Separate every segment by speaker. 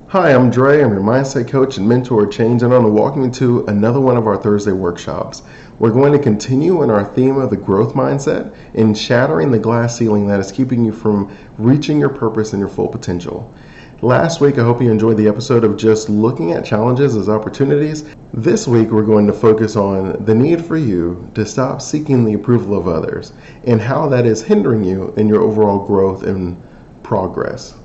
Speaker 1: Hi, I'm Dre. I'm your mindset coach and mentor of change, and I'm welcome you to another one of our Thursday workshops. We're going to continue in our theme of the growth mindset and shattering the glass ceiling that is keeping you from reaching your purpose and your full potential. Last week, I hope you enjoyed the episode of just looking at challenges as opportunities. This week, we're going to focus on the need for you to stop seeking the approval of others and how that is hindering you in your overall growth and progress.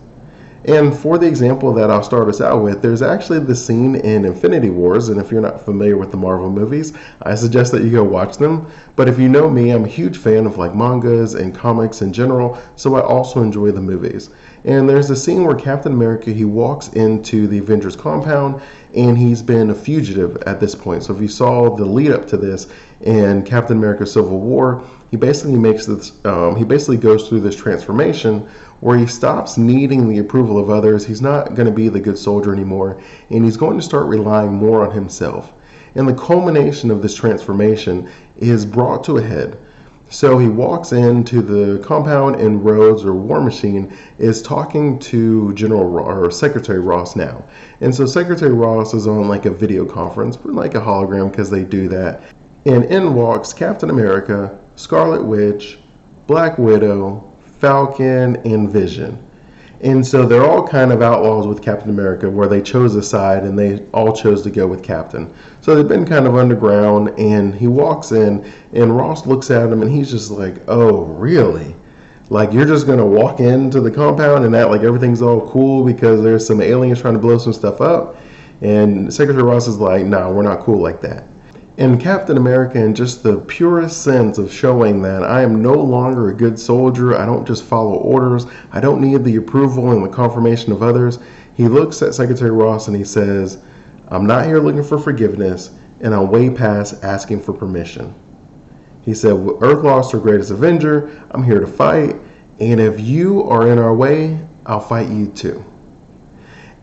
Speaker 1: And for the example that I'll start us out with, there's actually the scene in Infinity Wars, and if you're not familiar with the Marvel movies, I suggest that you go watch them. But if you know me, I'm a huge fan of mangas and comics in general, so I also enjoy the movies. And there's a scene where Captain America, he walks into the Avengers compound, and he's been a fugitive at this point. So if you saw the lead up to this in Captain America Civil War, he basically goes through this transformation where he stops needing the approval of others. He's not going to be the good soldier anymore, and he's going to start relying more on himself. And the culmination of this transformation is brought to a head. So he walks into the compound, and Rhodes, or War Machine, is talking to Secretary Ross now. And so Secretary Ross is on a video conference, like a hologram, because they do that. And in walks Captain America, Scarlet Witch, Black Widow, Falcon, and Vision. And so they're all kind of outlaws with Captain America, where they chose a side and they all chose to go with Captain. So they've been kind of underground, and he walks in and Ross looks at him and he's just like, "Oh, really? You're just going to walk into the compound and act like everything's all cool because there's some aliens trying to blow some stuff up?" And Secretary Ross is like, "No, we're not cool like that." And Captain America, in just the purest sense of showing that I am no longer a good soldier, I don't just follow orders, I don't need the approval and the confirmation of others, he looks at Secretary Ross and he says, "I'm not here looking for forgiveness, and I'm way past asking for permission." He said, "Earth lost her greatest Avenger, I'm here to fight, and if you are in our way, I'll fight you too."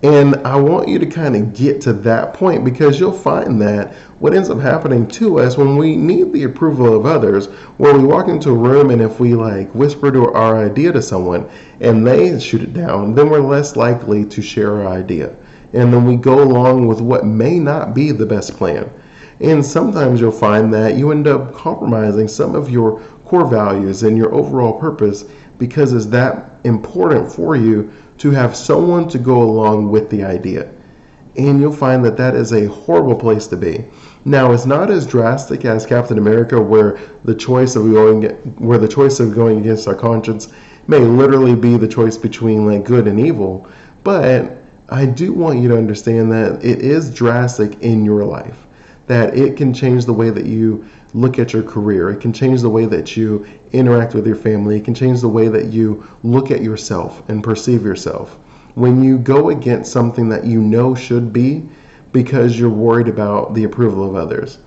Speaker 1: And I want you to kind of get to that point, because you'll find that what ends up happening to us when we need the approval of others, where we walk into a room and if we whisper to our idea to someone and they shoot it down, then we're less likely to share our idea. And then we go along with what may not be the best plan. And sometimes you'll find that you end up compromising some of your core values and your overall purpose because it's that important for you to have someone to go along with the idea. And you'll find that that is a horrible place to be. Now, it's not as drastic as Captain America, where the choice of going against our conscience may literally be the choice between good and evil. But I do want you to understand that it is drastic in your life, that it can change the way that you look at your career. It can change the way that you interact with your family. It can change the way that you look at yourself and perceive yourself. When you go against something that you know should be because you're worried about the approval of others.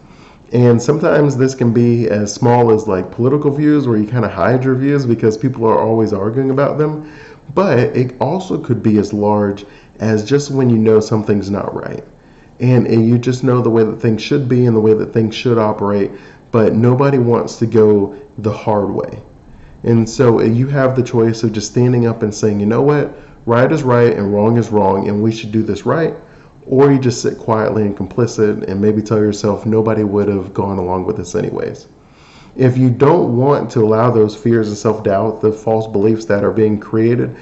Speaker 1: And sometimes this can be as small as political views, where you kind of hide your views because people are always arguing about them. But it also could be as large as just when you know something's not right. And you just know the way that things should be and the way that things should operate, but nobody wants to go the hard way. And so you have the choice of just standing up and saying, "You know what, right is right and wrong is wrong, and we should do this right." Or you just sit quietly and complicit and maybe tell yourself nobody would have gone along with this anyways. If you don't want to allow those fears and self-doubt, the false beliefs that are being created,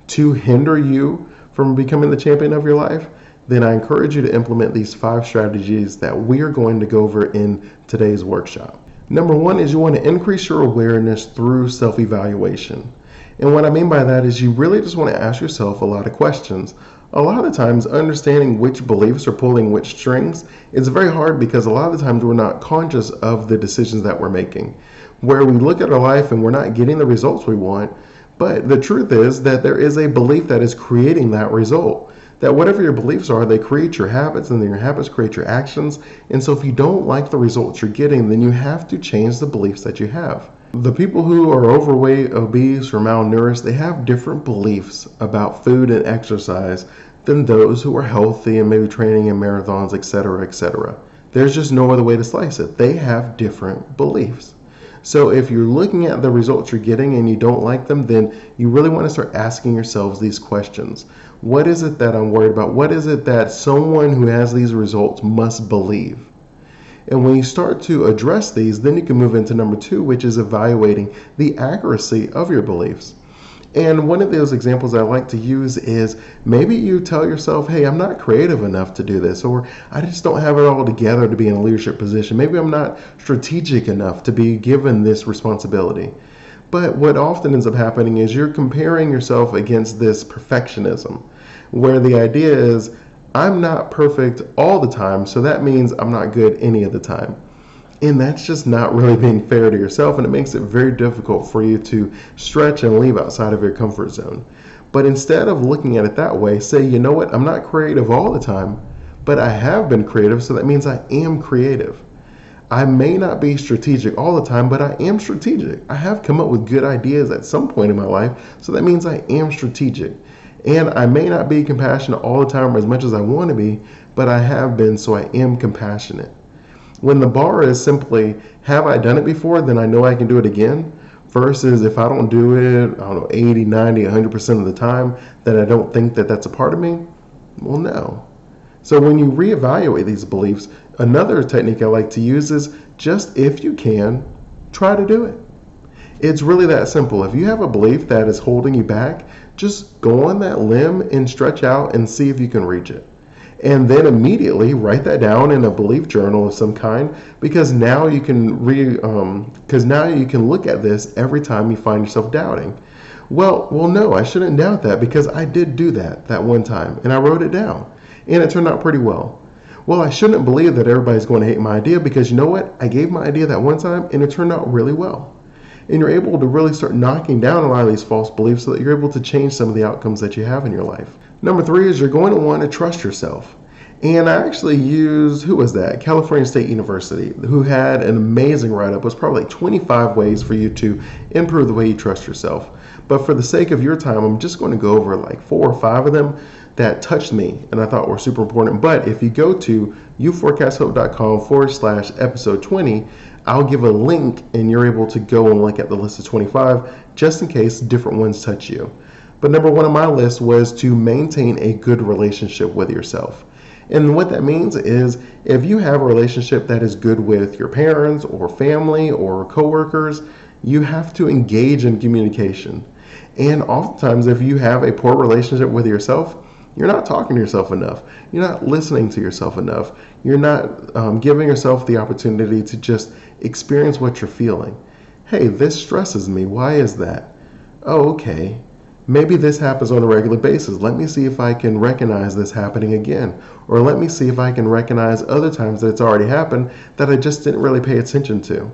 Speaker 1: to hinder you from becoming the champion of your life, then I encourage you to implement these 5 strategies that we are going to go over in today's workshop. Number 1 is you want to increase your awareness through self-evaluation. And what I mean by that is you really just want to ask yourself a lot of questions. A lot of the times, understanding which beliefs are pulling which strings is very hard, because a lot of the times we're not conscious of the decisions that we're making, where we look at our life and we're not getting the results we want. But the truth is that there is a belief that is creating that result. That whatever your beliefs are, they create your habits, and then your habits create your actions. And so if you don't like the results you're getting, then you have to change the beliefs that you have. The people who are overweight, obese, or malnourished, they have different beliefs about food and exercise than those who are healthy and maybe training in marathons, etc., etc. There's just no other way to slice it. They have different beliefs. So if you're looking at the results you're getting and you don't like them, then you really want to start asking yourselves these questions. What is it that I'm worried about? What is it that someone who has these results must believe? And when you start to address these, then you can move into number 2, which is evaluating the accuracy of your beliefs. And one of those examples I like to use is maybe you tell yourself, hey, I'm not creative enough to do this, or I just don't have it all together to be in a leadership position. Maybe I'm not strategic enough to be given this responsibility. But what often ends up happening is you're comparing yourself against this perfectionism, where the idea is, I'm not perfect all the time, so that means I'm not good any of the time. And that's just not really being fair to yourself, and it makes it very difficult for you to stretch and leave outside of your comfort zone. But instead of looking at it that way, say, you know what, I'm not creative all the time, but I have been creative, so that means I am creative. I may not be strategic all the time, but I am strategic. I have come up with good ideas at some point in my life, so that means I am strategic. And I may not be compassionate all the time or as much as I want to be, but I have been, so I am compassionate. When the bar is simply, have I done it before, then I know I can do it again, versus if I don't do it, I don't know, 80, 90, 100% of the time, then I don't think that that's a part of me. Well, no. So when you reevaluate these beliefs, another technique I like to use is just, if you can, try to do it. It's really that simple. If you have a belief that is holding you back, just go on that limb and stretch out and see if you can reach it. And then immediately write that down in a belief journal of some kind, because now you can look at this every time you find yourself doubting. Well, no, I shouldn't doubt that because I did do that one time and I wrote it down and it turned out pretty well. Well, I shouldn't believe that everybody's going to hate my idea because you know what? I gave my idea that one time and it turned out really well. And you're able to really start knocking down a lot of these false beliefs so that you're able to change some of the outcomes that you have in your life. Number 3 is you're going to want to trust yourself. And I actually used, who was that? California State University, who had an amazing write-up. It was probably like 25 ways for you to improve the way you trust yourself. But for the sake of your time, I'm just going to go over like 4 or 5 of them that touched me and I thought were super important. But if you go to youforecasthope.com/episode 20, I'll give a link and you're able to go and look at the list of 25 just in case different ones touch you. But number 1 on my list was to maintain a good relationship with yourself. And what that means is if you have a relationship that is good with your parents or family or coworkers, you have to engage in communication. And oftentimes if you have a poor relationship with yourself, you're not talking to yourself enough. You're not listening to yourself enough. You're not giving yourself the opportunity to just experience what you're feeling. Hey, this stresses me. Why is that? Oh, okay. Maybe this happens on a regular basis. Let me see if I can recognize this happening again. Or let me see if I can recognize other times that it's already happened that I just didn't really pay attention to.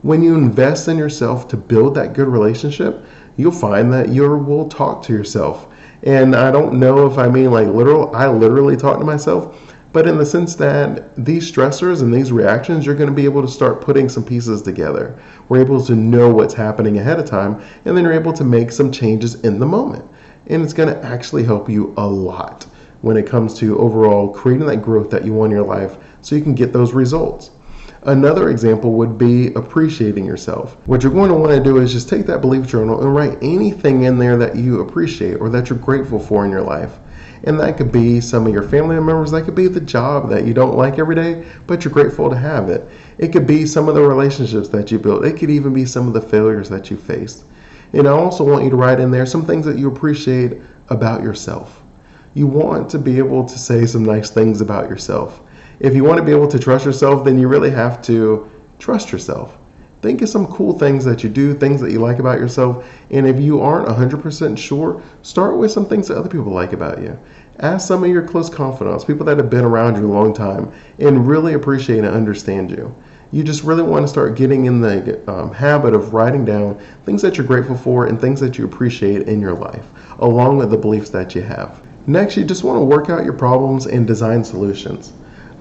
Speaker 1: When you invest in yourself to build that good relationship, you'll find that you will talk to yourself. And I don't know if I mean like literal, I literally talk to myself, but in the sense that these stressors and these reactions, you're going to be able to start putting some pieces together. We're able to know what's happening ahead of time, and then you're able to make some changes in the moment. And it's going to actually help you a lot when it comes to overall creating that growth that you want in your life so you can get those results. Another example would be appreciating yourself. What you're going to want to do is just take that belief journal and write anything in there that you appreciate or that you're grateful for in your life. And that could be some of your family members. That could be the job that you don't like every day, but you're grateful to have it. It could be some of the relationships that you built. It could even be some of the failures that you faced. And I also want you to write in there some things that you appreciate about yourself. You want to be able to say some nice things about yourself. If you want to be able to trust yourself, then you really have to trust yourself. Think of some cool things that you do, things that you like about yourself. And if you aren't 100% sure, start with some things that other people like about you. Ask some of your close confidants, people that have been around you a long time and really appreciate and understand you. You just really want to start getting in the habit of writing down things that you're grateful for and things that you appreciate in your life, along with the beliefs that you have. Next, you just want to work out your problems and design solutions.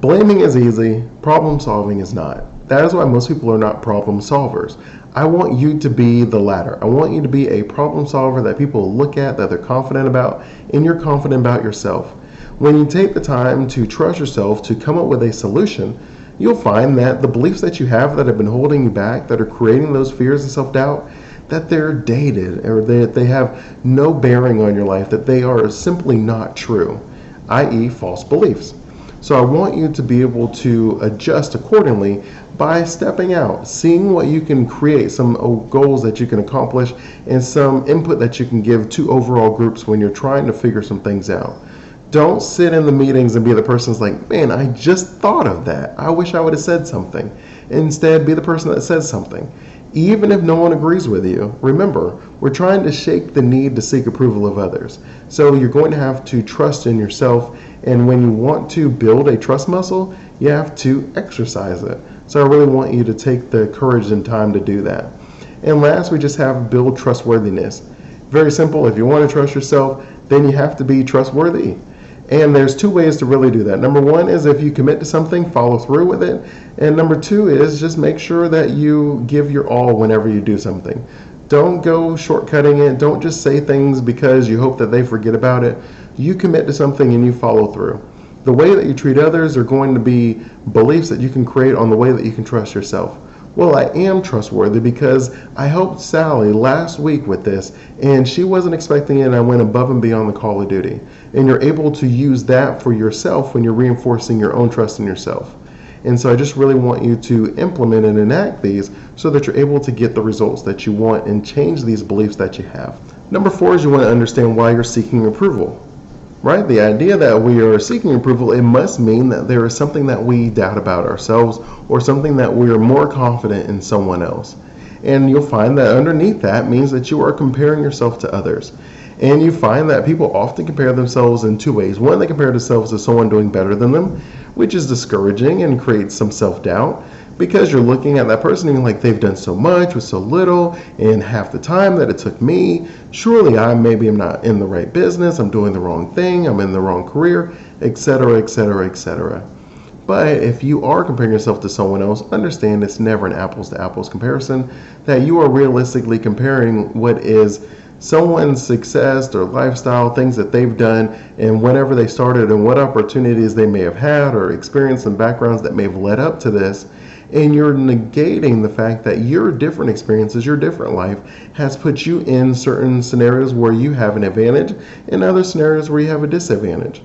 Speaker 1: Blaming is easy, problem solving is not. That is why most people are not problem solvers. I want you to be the latter. I want you to be a problem solver that people look at, that they're confident about, and you're confident about yourself. When you take the time to trust yourself to come up with a solution, you'll find that the beliefs that you have that have been holding you back, that are creating those fears and self-doubt, that they're dated, or that they have no bearing on your life, that they are simply not true, i.e. false beliefs. So I want you to be able to adjust accordingly by stepping out, seeing what you can create, some goals that you can accomplish, and some input that you can give to overall groups when you're trying to figure some things out. Don't sit in the meetings and be the person that's like, man, I just thought of that. I wish I would have said something. Instead, be the person that says something. Even if no one agrees with you, remember, we're trying to shake the need to seek approval of others. So you're going to have to trust in yourself, and when you want to build a trust muscle, you have to exercise it. So I really want you to take the courage and time to do that. And last, we just have build trustworthiness. Very simple. If you want to trust yourself, then you have to be trustworthy. And there's two ways to really do that. Number one is if you commit to something, follow through with it. And number two is just make sure that you give your all whenever you do something. Don't go shortcutting it. Don't just say things because you hope that they forget about it. You commit to something and you follow through. The way that you treat others are going to be beliefs that you can create on the way that you can trust yourself. Well, I am trustworthy because I helped Sally last week with this, and she wasn't expecting it, and I went above and beyond the call of duty. And you're able to use that for yourself when you're reinforcing your own trust in yourself. And so I just really want you to implement and enact these so that you're able to get the results that you want and change these beliefs that you have. Number 4 is you want to understand why you're seeking approval. Right? The idea that we are seeking approval, it must mean that there is something that we doubt about ourselves or something that we are more confident in someone else. And you'll find that underneath that means that you are comparing yourself to others. And you find that people often compare themselves in two ways. One, they compare themselves to someone doing better than them, which is discouraging and creates some self-doubt, because you're looking at that person and you're like, they've done so much with so little in half the time that it took me. Surely maybe I'm not in the right business, I'm doing the wrong thing, I'm in the wrong career, etc., etc., etc. But if you are comparing yourself to someone else, understand it's never an apples to apples comparison, that you are realistically comparing what is someone's success or lifestyle, things that they've done, and whenever they started and what opportunities they may have had or experienced and backgrounds that may have led up to this. And you're negating the fact that your different experiences, your different life has put you in certain scenarios where you have an advantage and other scenarios where you have a disadvantage.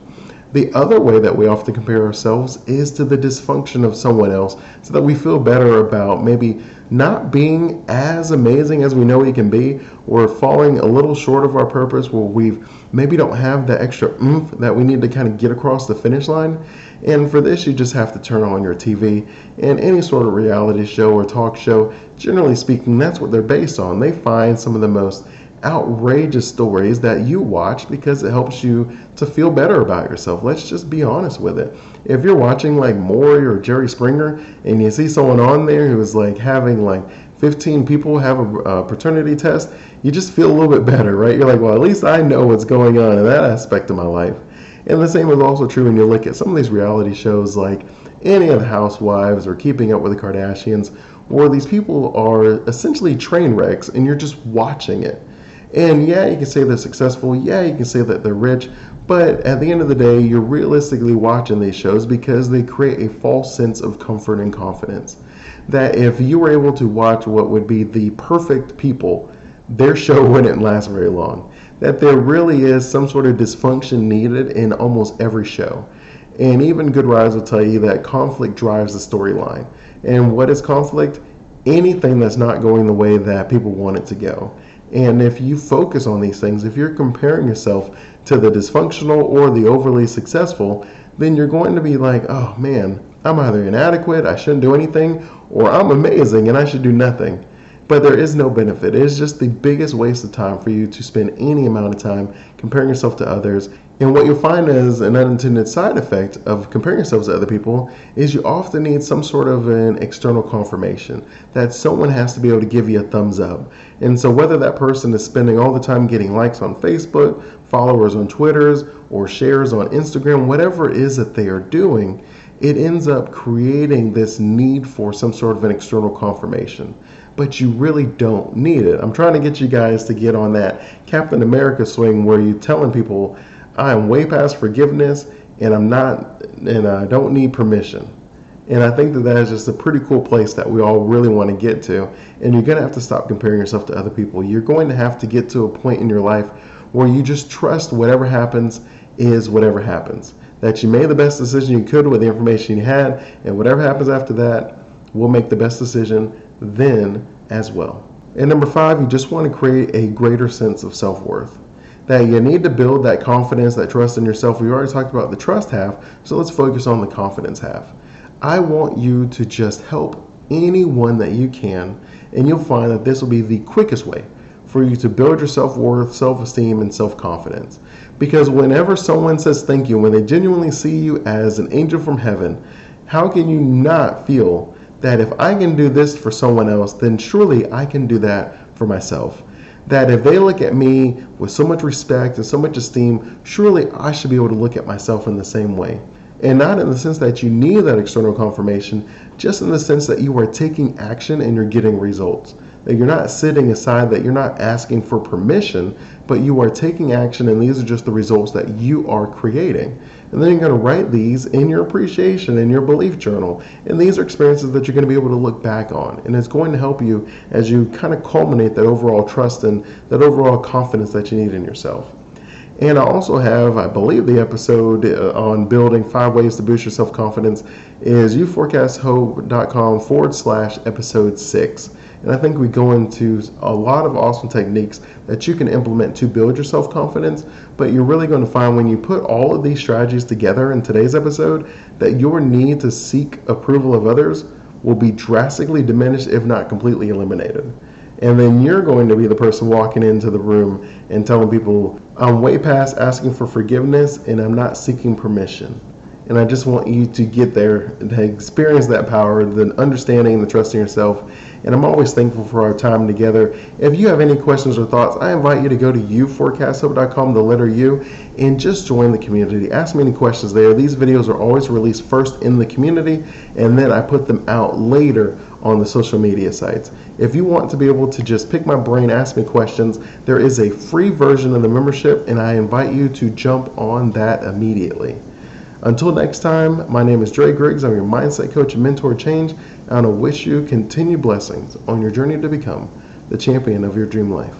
Speaker 1: The other way that we often compare ourselves is to the dysfunction of someone else so that we feel better about maybe not being as amazing as we know we can be, or falling a little short of our purpose where we maybe don't have the extra oomph that we need to kind of get across the finish line. And for this, you just have to turn on your TV, and any sort of reality show or talk show, generally speaking, that's what they're based on. They find some of the most outrageous stories that you watch because it helps you to feel better about yourself. Let's just be honest with it. If you're watching like Maury or Jerry Springer and you see someone on there who's like having like 15 people have a paternity test, you just feel a little bit better, right? You're like, well, at least I know what's going on in that aspect of my life. And the same is also true when you look at some of these reality shows like any of the Housewives or Keeping Up with the Kardashians, where these people are essentially train wrecks and you're just watching it. And yeah, you can say they're successful. Yeah, you can say that they're rich. But at the end of the day, you're realistically watching these shows because they create a false sense of comfort and confidence. That if you were able to watch what would be the perfect people, their show wouldn't last very long. That there really is some sort of dysfunction needed in almost every show. And even Good Rise will tell you that conflict drives the storyline. And what is conflict? Anything that's not going the way that people want it to go. And if you focus on these things, if you're comparing yourself to the dysfunctional or the overly successful, then you're going to be like, oh man, I'm either inadequate, I shouldn't do anything, or I'm amazing and I should do nothing. But there is no benefit. It's just the biggest waste of time for you to spend any amount of time comparing yourself to others. And what you'll find as an unintended side effect of comparing yourselves to other people is you often need some sort of an external confirmation that someone has to be able to give you a thumbs up. And so whether that person is spending all the time getting likes on Facebook, followers on Twitters, or shares on Instagram, whatever it is that they are doing, it ends up creating this need for some sort of an external confirmation. But you really don't need it. I'm trying to get you guys to get on that Captain America swing where you're telling people, I am way past forgiveness and I don't need permission. And I think that that is just a pretty cool place that we all really want to get to. And you're going to have to stop comparing yourself to other people. You're going to have to get to a point in your life where you just trust whatever happens is whatever happens. That you made the best decision you could with the information you had, and whatever happens after that, we'll make the best decision then as well. And number 5, you just want to create a greater sense of self-worth. That you need to build that confidence, that trust in yourself. We already talked about the trust half, so let's focus on the confidence half. I want you to just help anyone that you can, and you'll find that this will be the quickest way for you to build your self-worth, self-esteem, and self-confidence. Because whenever someone says thank you, when they genuinely see you as an angel from heaven, how can you not feel that if I can do this for someone else, then surely I can do that for myself? That if they look at me with so much respect and so much esteem, surely I should be able to look at myself in the same way. And not in the sense that you need that external confirmation, just in the sense that you are taking action and you're getting results. That you're not sitting aside, that you're not asking for permission, but you are taking action, and these are just the results that you are creating. And then you're going to write these in your appreciation, in your belief journal. And these are experiences that you're going to be able to look back on. And it's going to help you as you kind of culminate that overall trust and that overall confidence that you need in yourself. And I also have, I believe, the episode on building 5 ways to boost your self-confidence is youforecasthope.com/episode 6. And I think we go into a lot of awesome techniques that you can implement to build your self-confidence. But you're really going to find when you put all of these strategies together in today's episode that your need to seek approval of others will be drastically diminished, if not completely eliminated. And then you're going to be the person walking into the room and telling people, I'm way past asking for forgiveness and I'm not seeking permission. And I just want you to get there and experience that power, the understanding and the trust in yourself. And I'm always thankful for our time together. If you have any questions or thoughts, I invite you to go to youforecasthope.com, the letter U, and just join the community. Ask me any questions there. These videos are always released first in the community, and then I put them out later on the social media sites. If you want to be able to just pick my brain, ask me questions, there is a free version of the membership, and I invite you to jump on that immediately. Until next time, my name is Dre Griggs. I'm your mindset coach and mentor change, and I wish you continued blessings on your journey to become the champion of your dream life.